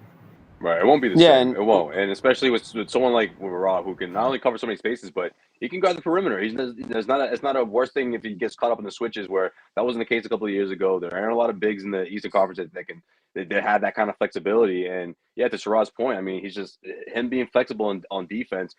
Right, it won't be the same. It won't, and especially with someone like Rob, who can not only cover so many spaces, but he can guard the perimeter. It's not a worse thing if he gets caught up in the switches, where that wasn't the case a couple of years ago. There aren't a lot of bigs in the Eastern Conference that have that kind of flexibility. And yeah, to Sherrod's point, I mean, he's just him being flexible on defense.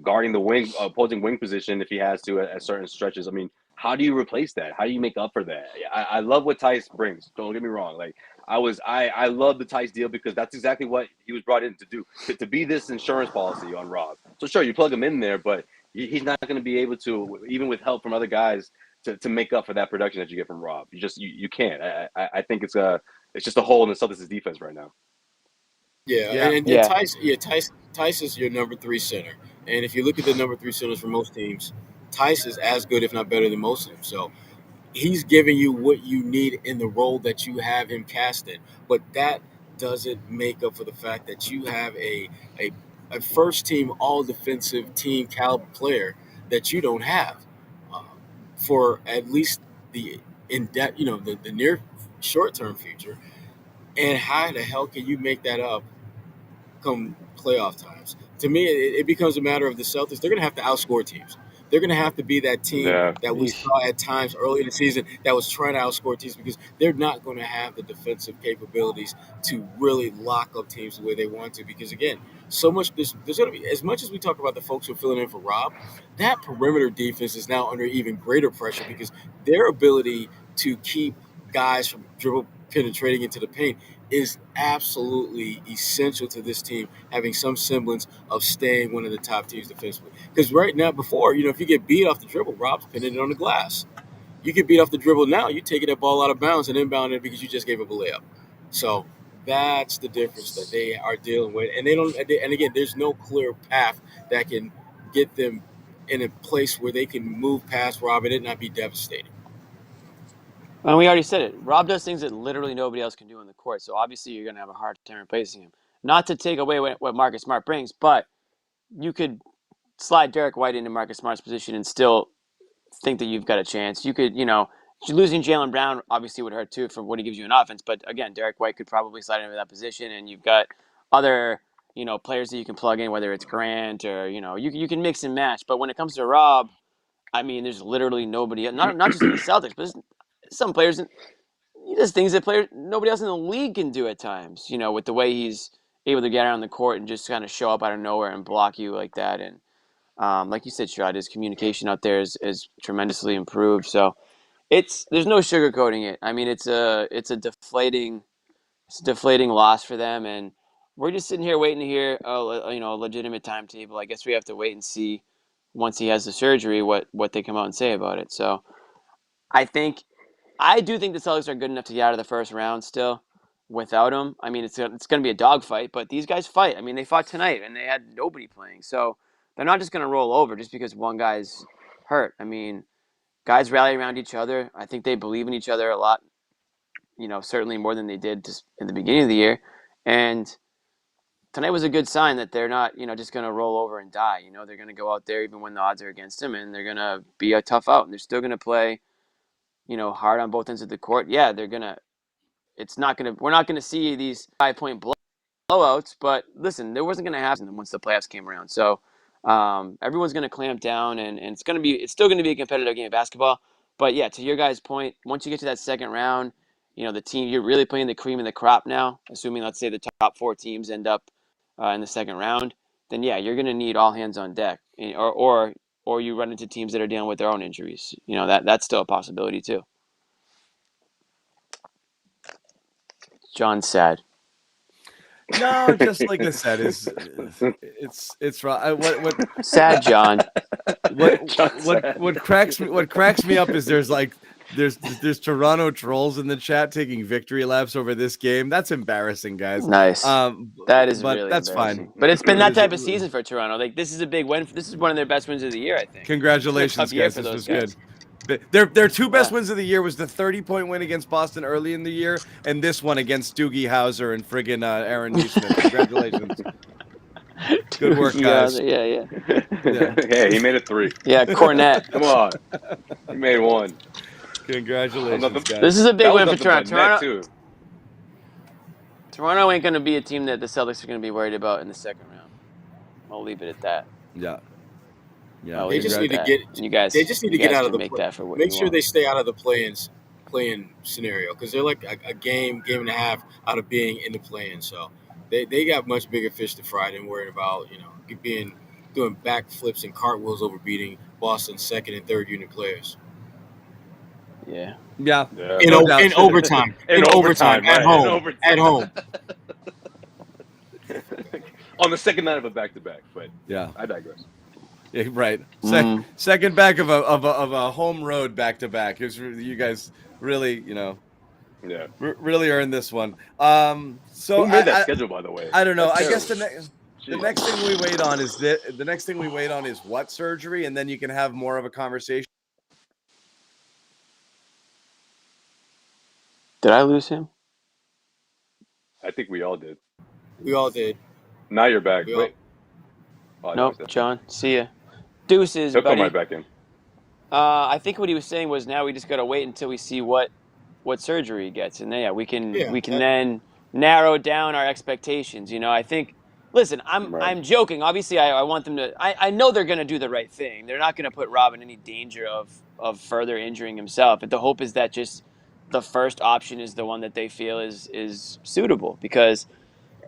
Guarding the opposing wing position if he has to at certain stretches. I mean, how do you replace that? How do you make up for that? I love what Tice brings. Don't get me wrong. Like I love the Tice deal because that's exactly what he was brought in to do, to be this insurance policy on Rob. So sure, you plug him in there, but he's not going to be able to, even with help from other guys, to make up for that production that you get from Rob. You can't. I think it's just a hole in the Celtics' defense right now. Tice is your number 3 center, and if you look at the number 3 centers for most teams, Tice is as good, if not better, than most of them. So he's giving you what you need in the role that you have him cast in. But that doesn't make up for the fact that you have a first team all defensive team caliber player that you don't have for at least the the near short term future. And how the hell can you make that up come playoff times? To me, it becomes a matter of the Celtics. They're going to have to outscore teams. They're going to have to be that team that we saw at times early in the season that was trying to outscore teams, because they're not going to have the defensive capabilities to really lock up teams the way they want to. Because, again, there's going to be, as much as we talk about the folks who are filling in for Rob, that perimeter defense is now under even greater pressure because their ability to keep guys from dribble penetrating into the paint is absolutely essential to this team having some semblance of staying one of the top teams defensively. Because right now, before, if you get beat off the dribble, Rob's pinning it on the glass. You get beat off the dribble now, you taking that ball out of bounds and inbound it because you just gave up a layup. So that's the difference that they are dealing with. And and again, there's no clear path that can get them in a place where they can move past Rob and it not be devastating. And we already said it. Rob does things that literally nobody else can do on the court. So obviously you're going to have a hard time replacing him. Not to take away what Marcus Smart brings, but you could slide Derek White into Marcus Smart's position and still think that you've got a chance. You could, losing Jaylen Brown obviously would hurt too for what he gives you in offense. But again, Derek White could probably slide into that position, and you've got other, players that you can plug in, whether it's Grant or, you can mix and match. But when it comes to Rob, I mean, there's literally nobody, not just in the Celtics, but some players, he does things that nobody else in the league can do at times, with the way he's able to get around the court and just kind of show up out of nowhere and block you like that. And like you said, Sherrod, his communication out there is tremendously improved. So there's no sugarcoating it. I mean, it's a deflating loss for them, and we're just sitting here waiting to hear a legitimate timetable. I guess we have to wait and see once he has the surgery what they come out and say about it. So I do think the Celtics are good enough to get out of the first round still without him. I mean, it's going to be a dogfight, but these guys fight. I mean, they fought tonight, and they had nobody playing. So they're not just going to roll over just because one guy's hurt. I mean, guys rally around each other. I think they believe in each other a lot, certainly more than they did just in the beginning of the year. And tonight was a good sign that they're not, just going to roll over and die. They're going to go out there even when the odds are against them, and they're going to be a tough out. And they're still going to play hard on both ends of the court. Yeah, we're not going to see these 5-point blowouts, but listen, there wasn't going to happen once the playoffs came around. So everyone's going to clamp down, and it's still going to be a competitive game of basketball. But yeah, to your guys' point, once you get to that second round, the team, you're really playing the cream of the crop now, assuming, let's say, the top 4 teams end up in the second round, then yeah, you're going to need all hands on deck, or you run into teams that are dealing with their own injuries. That's still a possibility too. John's sad. No, just like I said, it's right. What sad, John? What cracks me up is there's Toronto trolls in the chat taking victory laps over this game. That's embarrassing, guys. Nice. That is really that's fine. But it's been that type of season for Toronto. Like, this is a big win. This is one of their best wins of the year, I think. Congratulations, guys. This was good. Their 2 best wins of the year was the 30-point win against Boston early in the year, and this one against Doogie Howser and friggin' Aaron Nesmith. Congratulations. Good work, guys. Yeah. Hey, he made it 3. Yeah, Cornette. Come on. He made 1. Congratulations, guys. This is a big win for Toronto. Too. Toronto ain't going to be a team that the Celtics are going to be worried about in the second round. I'll leave it at that. Yeah. They just need to get. You guys, they just need to get out of the. Make that for what make you sure want. they stay out of the play-in scenario, because they're like a game and a half out of being in the play-in. So they got much bigger fish to fry than worrying about doing backflips and cartwheels over beating Boston's second and third unit players. Yeah. In overtime. In overtime. At home. At home. On the second night of a back-to-back, but I digress. Yeah, right. Second back of a home road back-to-back. You guys really, really earned this one. So who made that schedule, by the way? I don't know. I guess the next thing we wait on is the next thing we wait on is what surgery, and then you can have more of a conversation. Did I lose him? I think we all did. We all did. Now you're back. Wait. Nope, John. See ya. Deuces, He'll buddy. come right back in. I think what he was saying was now we just got to wait until we see what surgery he gets, and then we can then narrow down our expectations. I think. Listen, I'm joking. Obviously, I want them to. I know they're going to do the right thing. They're not going to put Rob in any danger of further injuring himself. But the hope is that just the first option is the one that they feel is suitable, because,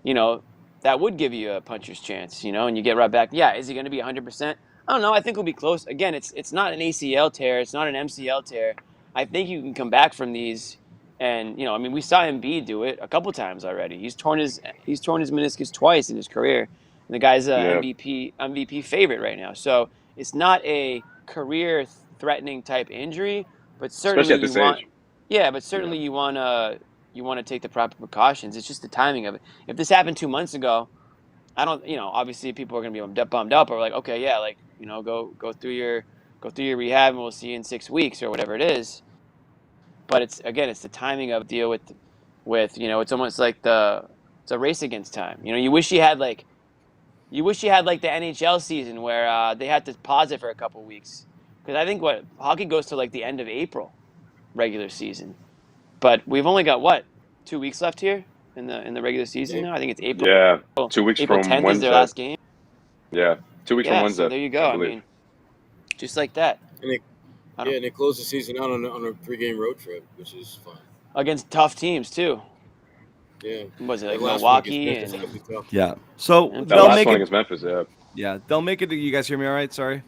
that would give you a puncher's chance, and you get right back. Yeah, is he going to be 100%? I don't know. I think we'll be close. Again, it's not an ACL tear. It's not an MCL tear. I think you can come back from these. And, we saw Embiid do it a couple times already. He's torn his meniscus twice in his career. And the guy's a MVP favorite right now. So it's not a career-threatening type injury, but certainly you want to take the proper precautions. It's just the timing of it. If this happened 2 months ago, I don't, obviously people are going to be bummed up, or like, okay, yeah, like, go through your rehab and we'll see you in 6 weeks or whatever it is. But it's the timing of deal with it's almost like it's a race against time. You wish you had like the NHL season where they had to pause it for a couple weeks, because I think hockey goes to like the end of April, regular season. But we've only got 2 weeks left here in the regular season now. I think it's April. Yeah, 2 weeks April from 10th Wednesday. is their last game. Yeah, 2 weeks from Wednesday. So there you go. I mean, just like that. And they closed the season out on a 3-game road trip, which is fun. Against tough teams too. Yeah. Was it like Milwaukee? So they'll make it against Memphis. Yeah, they'll make it. You guys hear me all right? Sorry.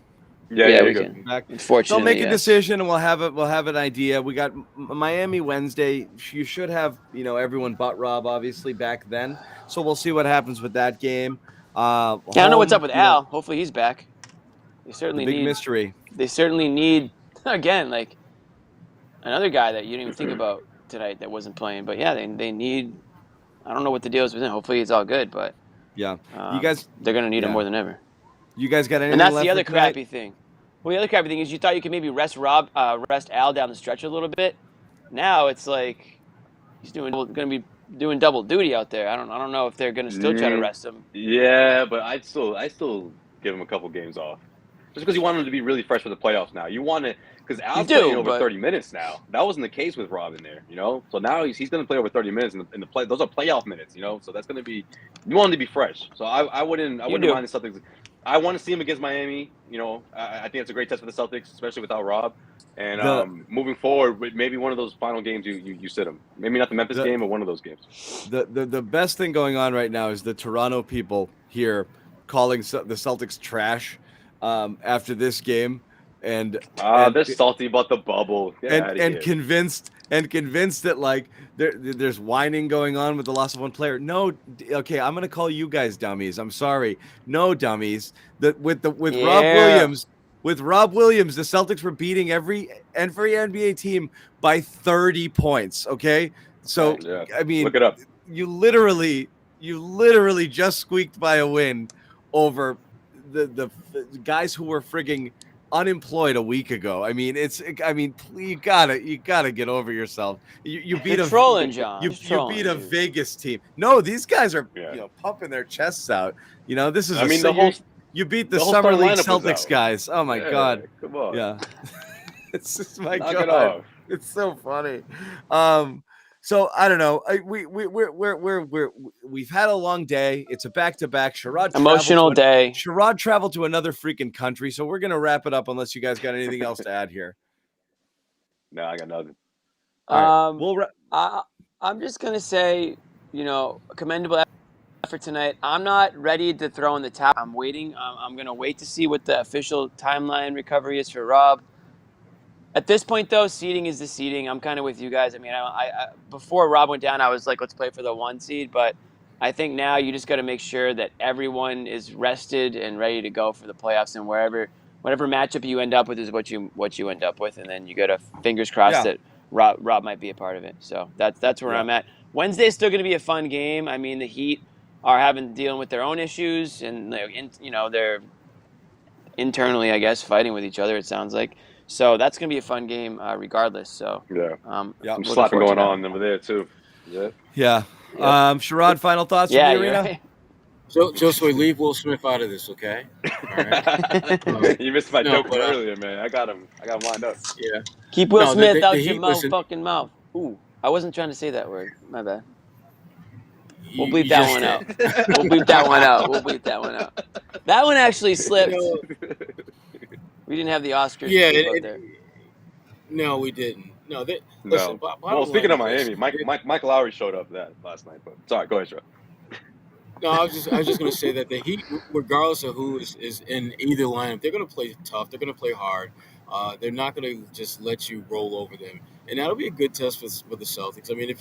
Yeah, we can. Unfortunately, they'll make a decision, and we'll have an idea. We got Miami Wednesday. You should have everyone but Rob obviously back then. So we'll see what happens with that game. I don't know what's up with Al. Hopefully he's back. They certainly big mystery. They certainly need, again, like another guy that you didn't even think about tonight that wasn't playing. But yeah, they need. I don't know what the deal is with him. Hopefully it's all good. But yeah, you guys, they're gonna need him more than ever. You guys got anything? And that's left the other tonight? crappy thing. Well, the other crappy thing is you thought you could maybe rest Al down the stretch a little bit. Now it's like he's going to be doing double duty out there. I don't know if they're going to still try to rest him. Yeah, but I still give him a couple games off, just because you want him to be really fresh for the playoffs. Now you want to, because Al's playing over 30 minutes now. That wasn't the case with Rob in there, So now he's going to play over 30 minutes in the play. Those are playoff minutes, So that's going to be, you want him to be fresh. So I wouldn't mind the Celtics. I want to see him against Miami. I think it's a great test for the Celtics, especially without Rob. And moving forward, maybe one of those final games you sit him. Maybe not the Memphis game, but one of those games. The best thing going on right now is the Toronto people here calling the Celtics trash after this game, and they're salty about the bubble. And convinced that like there's whining going on with the loss of one player. No, okay, I'm gonna call you guys dummies. I'm sorry, no dummies. With Rob Williams, the Celtics were beating every NBA team by 30 points. Okay, so I mean, look it up. You literally just squeaked by a win over the guys who were frigging unemployed a week ago. I mean, you gotta get over yourself. You beat John. You beat a Vegas team. No, these guys are pumping their chests out. This is. You beat the Summer League Celtics guys. Oh my God! Come on. Yeah, it's just my Knock God. It off. It's so funny. So I don't know. We've had a long day. It's a back-to-back. Emotional day. Sherrod traveled to another freaking country, so we're gonna wrap it up unless you guys got anything else to add here. No, I got nothing. All right. I'm just gonna say, commendable effort tonight. I'm not ready to throw in the towel. I'm waiting. I'm gonna wait to see what the official timeline recovery is for Rob. At this point, though, seeding is the seeding. I'm kind of with you guys. I mean, I before Rob went down, I was like, let's play for the 1 seed. But I think now you just got to make sure that everyone is rested and ready to go for the playoffs. And whatever matchup you end up with is what you end up with. And then you got to fingers crossed that Rob might be a part of it. So that's where I'm at. Wednesday's still going to be a fun game. I mean, the Heat are dealing with their own issues, and they're internally, I guess, fighting with each other. It sounds like. So that's going to be a fun game regardless. So some slapping going on over there too. Yeah. Sherrod, final thoughts from the arena? Right. So Josue, leave Will Smith out of this, okay? All right. You missed my joke earlier, man. I got him lined up. Yeah. Keep Will Smith out your fucking mouth. Ooh, I wasn't trying to say that word. My bad. We'll bleep that one out. We'll bleep that one out. That one actually slipped. We didn't have the Oscars. Yeah, there. No, we didn't. No, listen. Well, speaking of Miami, Mike Lowry showed up last night. But sorry, go ahead, Sherrod. No, I was just going to say that the Heat, regardless of who is in either lineup, they're going to play tough. They're going to play hard. They're not going to just let you roll over them, and that'll be a good test for the Celtics. I mean,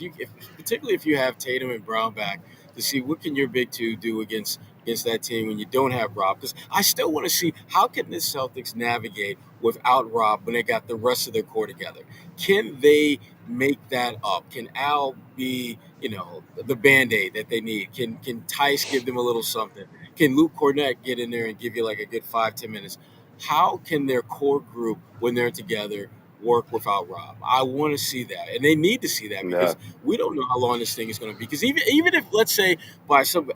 particularly if you have Tatum and Brown back, to see what can your big two do against that team when you don't have Rob. Because I still want to see how can the Celtics navigate without Rob when they got the rest of their core together. Can they make that up? Can Al be, the Band-Aid that they need? Can Tice give them a little something? Can Luke Cornett get in there and give you like a good 5-10 minutes? How can their core group, when they're together, work without Rob? I want to see that, and they need to see that because we don't know how long this thing is going to be. Because even if, let's say, by some,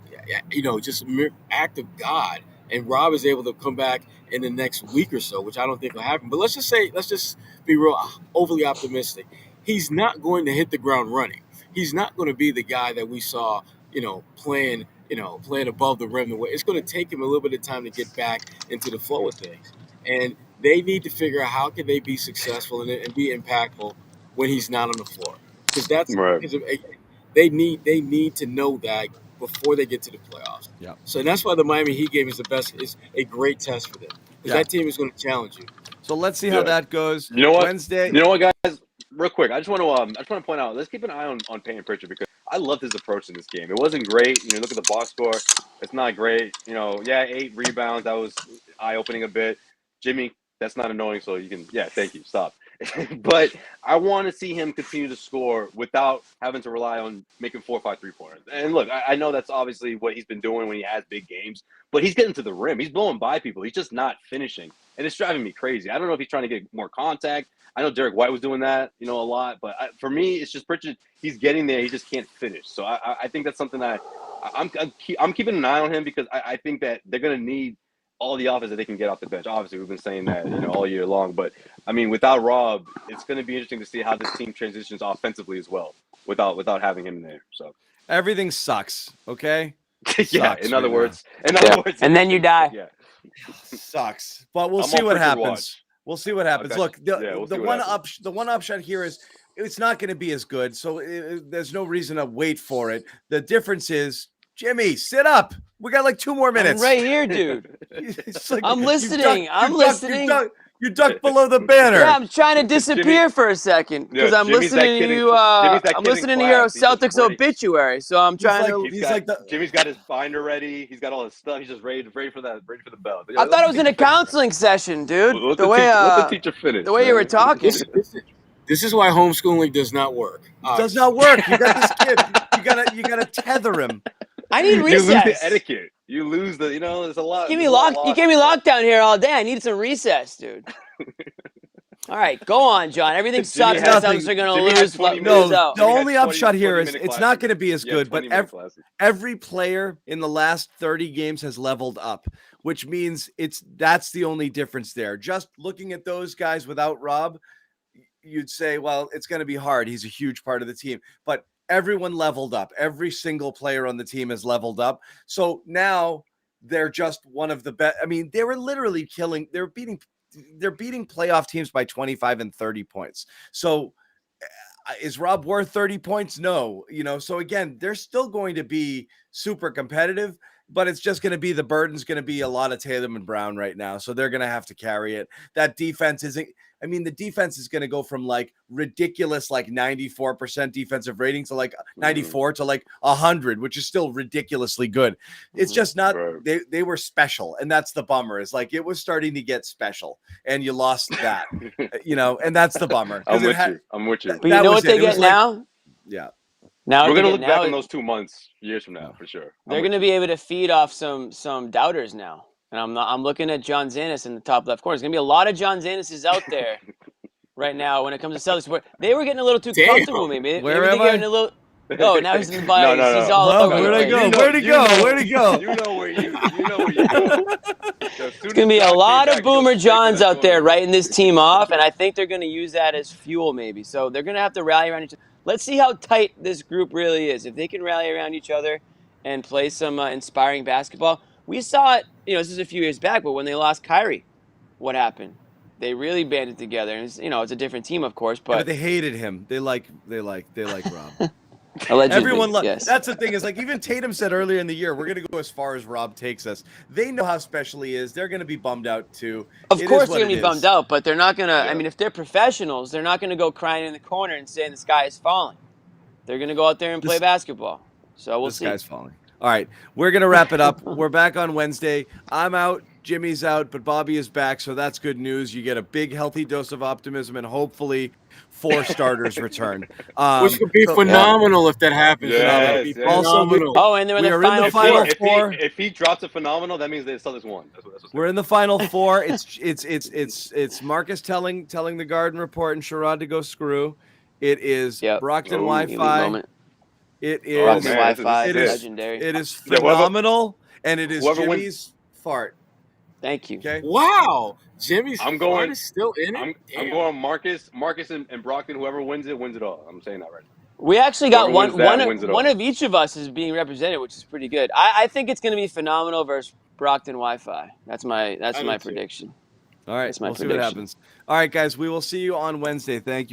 just mere act of God, and Rob is able to come back in the next week or so, which I don't think will happen. But let's just be real overly optimistic. He's not going to hit the ground running. He's not going to be the guy that we saw, playing above the rim. It's going to take him a little bit of time to get back into the flow of things. And they need to figure out how can they be successful and be impactful when he's not on the floor. Because they need to know that before they get to the playoffs. Yeah. So that's why the Miami Heat game is a great test for them. Because that team is going to challenge you. So let's see how that goes. You know what? Wednesday. You know what, guys? Real quick, I just want to point out. Let's keep an eye on Payton Pritchard because I loved his approach in this game. It wasn't great. Look at the box score. It's not great. 8 rebounds. That was eye-opening a bit. Jimmy, that's not annoying. So you can, thank you. Stop. But I want to see him continue to score without having to rely on making 4 or 5 3-pointers. And look, I know that's obviously what he's been doing when he has big games, but he's getting to the rim. He's blowing by people. He's just not finishing. And it's driving me crazy. I don't know if he's trying to get more contact. I know Derek White was doing that, a lot. But for me, it's just Pritchard. He's getting there. He just can't finish. So I think that's something that I'm keeping an eye on him because I think that they're going to need all the offense that they can get off the bench. Obviously, we've been saying that all year long. But, I mean, without Rob, it's going to be interesting to see how this team transitions offensively as well without having him there. So everything sucks, okay? Sucks, in other words. And then you die. Yeah. Sucks. But we'll see what happens. Watch. We'll see what happens. Okay. Look, the one upshot here is it's not going to be as good. So there's no reason to wait for it. The difference is, Jimmy, sit up. We got like 2 more minutes. I'm right here, dude. Like, I'm listening. You ducked below the banner. Yeah, I'm trying to disappear for a second because I'm listening to you. I'm listening to your Celtics obituary, so I'm trying to. Jimmy's got his binder ready. He's got all his stuff. He's just ready for the bell. I thought it was in a counseling session, dude. Let the teacher finish. The way you were talking. This is why homeschooling does not work. It does not work. You got this kid. You gotta tether him. I need recess. You lose the etiquette. You lose the. There's a lot. You gave me lockdown here all day. I need some recess, dude. All right, go on, John. Everything sucks. The Celtics are going to lose. The only upshot here is it's not going to be as good, but every player in the last 30 games has leveled up, which means that's the only difference there. Just looking at those guys without Rob, you'd say, well, it's going to be hard. He's a huge part of the team, but everyone leveled up. Every single player on the team has leveled up. So now they're just one of the best. I mean, they were literally they're beating playoff teams by 25 and 30 points. So is Rob worth 30 points? No. So again, they're still going to be super competitive, but it's just going to be, the burden's going to be a lot of Tatum and Brown right now. So they're going to have to carry it. That defense the defense is going to go from like ridiculous, like 94% defensive rating to like 94 to like 100, which is still ridiculously good. It's just not, they were special. And that's the bummer, is like, it was starting to get special and you lost that, and that's the bummer. I'm with you. But you know what they get now? Yeah. Now we're going to look back on those 2 months, years from now, for sure. They're going to be able to feed off some doubters now. And I'm looking at John Zannis in the top left corner. There's going to be a lot of John Zannises out there right now when it comes to Celtics. They were getting a little too comfortable, maybe. Where am I? Oh, now he's in the bio. No. He's all over. Where'd I go? Where'd he go? You know where you go. There's going to be a lot of Boomer Johns out there writing this team off, and I think they're going to use that as fuel maybe. So they're going to have to rally around each other. Let's see how tight this group really is. If they can rally around each other and play some inspiring basketball. We saw it, this is a few years back, but when they lost Kyrie, what happened? They really banded together. And it's a different team, of course, but they hated him. They like Rob. Allegedly, Everyone yes. That's the thing, is like, even Tatum said earlier in the year, we're going to go as far as Rob takes us. They know how special he is. They're going to be bummed out too. Of course they're going to be bummed out, but they're not going to, if they're professionals, they're not going to go crying in the corner and saying the sky is falling. They're going to go out there and play basketball. So we'll see. The sky's falling. All right, we're going to wrap it up. We're back on Wednesday. I'm out. Jimmy's out, but Bobby is back, so that's good news. You get a big, healthy dose of optimism, and hopefully 4 starters return. Which would be phenomenal if that happens. Yes. Also, and they're in the final four. If he drops a phenomenal, that means the Celtics won. That's we're in the final 4. It's Marcus telling the Garden Report and Sherrod to go screw. It is Brockton Wi-Fi. It is Wi-Fi. Legendary. It is phenomenal, and it is Jimmy's fart. Thank you. Okay. Wow, Jimmy's fart is still in it. I'm going Marcus, and Brockton. Whoever wins it all. I'm saying that right now. We actually got one of each of us is being represented, which is pretty good. I think it's going to be phenomenal versus Brockton Wi-Fi. That's my prediction. All right, we'll see what happens. All right, guys, we will see you on Wednesday. Thank you.